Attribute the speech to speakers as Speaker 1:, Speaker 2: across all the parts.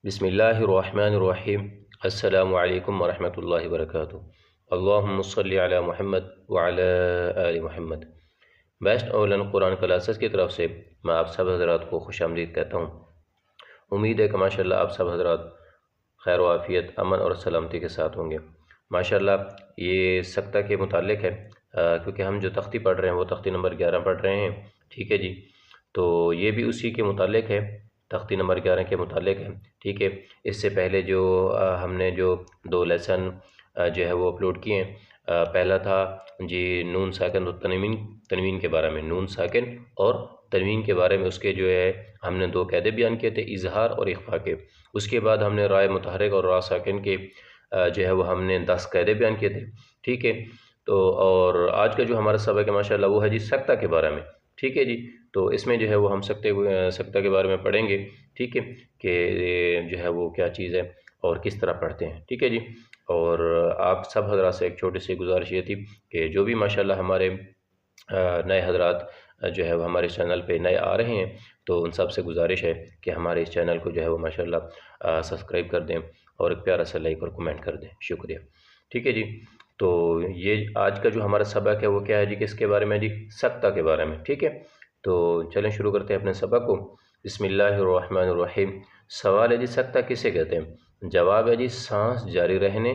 Speaker 1: بسم اللہ الرحمن الرحیم۔ السلام علیکم ورحمۃ اللہ وبرکاتہ۔ اللہم صلی علی محمد وعلی آل Muhammad. Best online Quran classes کی طرف سے میں آپ سب حضرات کو خوش آمدید کہتا ہوں۔ امید ہے کہ ماشاءاللہ آپ سب حضرات خیر و عافیت، امن اور سلامتی کے ساتھ ہوں گے۔ ماشاءاللہ یہ سکتہ کے متعلق ہے، کیونکہ ہم جو تختی پڑھ رہے ہیں وہ تختی نمبر 11 پڑھ رہے ہیں، ٹھیک ہے جی۔ تو یہ بھی اسی کے متعلق ہے، تختی نمبر 11 کے متعلق ہے، ٹھیک ہے۔ اس سے پہلے جو ہم نے جو 2 لیسن جو ہے وہ اپلوڈ کیے ہیں، پہلا تھا جی نون ساکن اور تنوین کے بارے میں، نون ساکن اور تنوین کے بارے میں اس کے جو ہے ہم نے 2 قاعدے بیان کیے تھے، اظہار اور اخفاء کے۔ اس کے بعد ہم نے رائے متحرک اور را ساکن کے جو ہے وہ ہم نے 10 قاعدے بیان کیے تھے، ٹھیک ہے۔ تو اور آج کا جو ہمارا سبق ہے ماشاءاللہ وہ ہے جی سکتہ کے بارے میں، ٹھیک ہے جی۔ تو اس میں جو ہے وہ ہم سکتہ کے بارے میں پڑھیں گے، ٹھیک ہے، کہ جو ہے وہ کیا چیز ہے اور کس طرح پڑھتے ہیں، ٹھیک ہے جی۔ اور آپ سب حضرات سے ایک چھوٹی سی گزارش یہ تھی کہ جو بھی ماشاءاللہ ہمارے نئے حضرات جو ہے وہ ہمارے چینل پہ نئے آ رہے ہیں، تو ان سب سے گزارش ہے کہ ہمارے اس چینل کو جو ہے وہ ماشاءاللہ سبسکرائب کر دیں اور ایک پیارا سا لائک اور کمنٹ کر دیں، شکریہ، ٹھیک ہے جی۔ تو یہ آج کا جو ہمارا سبق ہے وہ کیا ہے جی، کس کے بارے میں جی، سکتہ کے بارے میں، ٹھیک ہے۔ تو چلیں شروع کرتے ہیں اپنے سبق کو۔ بسم اللہ الرحمن الرحیم۔ سوال ہے جی سکتہ کسے کہتے ہیں؟ جواب ہے جی سانس جاری رہنے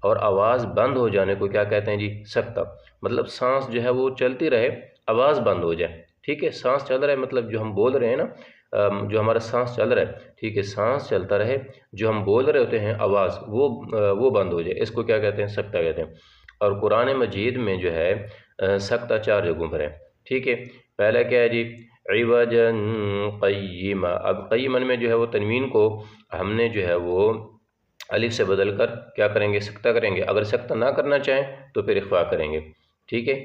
Speaker 1: اور آواز بند ہو جانے کو کیا کہتے ہیں جی، سکتہ۔ مطلب سانس جو ہے وہ چلتی رہے، آواز بند ہو جائے، ٹھیک ہے۔ سانس چل رہا ہے مطلب جو ہم بول رہے ہیں نا، جو ہمارا سانس چل رہا ہے، ٹھیک ہے، سانس چلتا رہے، جو ہم بول رہے ہوتے ہیں آواز وہ بند ہو جائے، اس کو کیا کہتے ہیں، سکتہ کہتے ہیں۔ اور قرآن مجید میں جو ہے سکتہ 4 جگہوں پر ہے، ٹھیک ہے۔ پہلا کیا ہے جی، عوجا قیما۔ اب قیمن میں جو ہے وہ تنوین کو ہم نے جو ہے وہ الف سے بدل کر کیا کریں گے، سکتہ کریں گے۔ اگر سکتہ نہ کرنا چاہیں تو پھر اخفاء کریں گے، ٹھیک ہے۔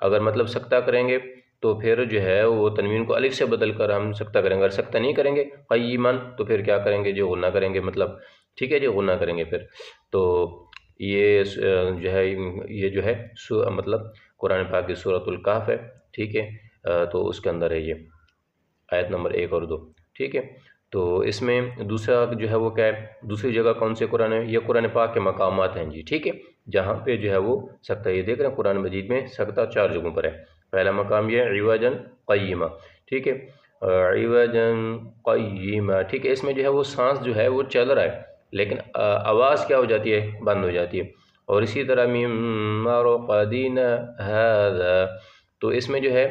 Speaker 1: اگر مطلب سکتہ کریں گے تو پھر جو ہے وہ تنوین کو الف سے بدل کر ہم سکتہ کریں گے۔ اگر سکتہ نہیں کریں گے قیمن تو پھر کیا کریں گے، جو غنہ کریں گے، مطلب ٹھیک ہے جی، غنہ کریں گے پھر۔ تو یہ جو ہے مطلب قرآن پاک کی سورۃ الکہف ہے، ٹھیک ہے۔ تو اس کے اندر ہے یہ آیت نمبر 1 اور 2، ٹھیک ہے۔ تو اس میں دوسرا جو ہے وہ کیا ہے، دوسری جگہ کون سے قرآن ہے، یہ قرآن پاک کے مقامات ہیں جی، ٹھیک ہے، جہاں پہ جو ہے وہ سکتہ، یہ دیکھ رہے ہیں قرآن مجید میں سکتہ 4 جگہوں پر ہے۔ پہلا مقام یہ ہے عوجا قیما، ٹھیک ہے، عوجا قیما، ٹھیک ہے۔ اس میں جو ہے وہ سانس جو ہے وہ چل رہا ہے لیکن آواز کیا ہو جاتی ہے، بند ہو جاتی ہے۔ اور اسی طرح من مرقدنا ھذا، تو اس میں جو ہے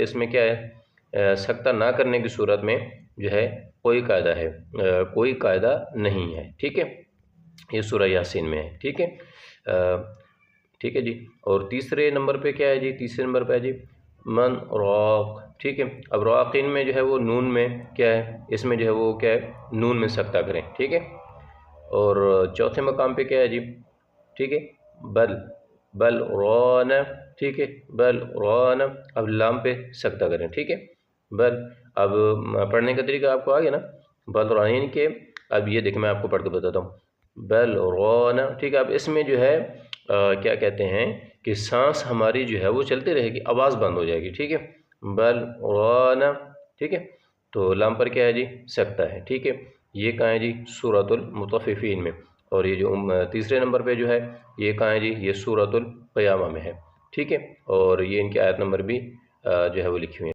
Speaker 1: اس میں کیا ہے، سکتہ نہ کرنے کی صورت میں جو ہے کوئی قاعدہ ہے، کوئی قاعدہ نہیں ہے، ٹھیک ہے۔ یہ سورہ یاسین میں ہے، ٹھیک ہے، ٹھیک ہے جی۔ اور تیسرے نمبر پہ کیا ہے جی، تیسرے نمبر پہ ہے جی من راق، ٹھیک ہے۔ اب راقین میں جو ہے وہ نون میں کیا ہے، اس میں جو ہے وہ کیا ہے، نون میں سکتہ کریں، ٹھیک ہے۔ اور چوتھے مقام پہ کیا ہے جی، ٹھیک ہے، بل ران، ٹھیک ہے، بل ران، اب لام پہ سکتہ کریں، ٹھیک ہے، بل۔ اب پڑھنے کا طریقہ آپ کو آ گیا نا، بل ران کے، اب یہ دیکھیں میں آپ کو پڑھ کے بتاتا ہوں، بل ران، ٹھیک ہے۔ اب اس میں جو ہے کیا کہتے ہیں کہ سانس ہماری جو ہے وہ چلتی رہے گی، آواز بند ہو جائے گی، ٹھیک ہے، بل ران، ٹھیک ہے۔ تو لام پر کیا ہے جی، سکتہ ہے، ٹھیک ہے۔ یہ کہاں ہے جی، سورۃ المطففین میں۔ اور یہ جو تیسرے نمبر پہ جو ہے یہ کہاں ہے جی، یہ سورۃ القیامہ میں ہے، ٹھیک ہے۔ اور یہ ان کی آیت نمبر بھی جو ہے وہ لکھی ہوئی ہے۔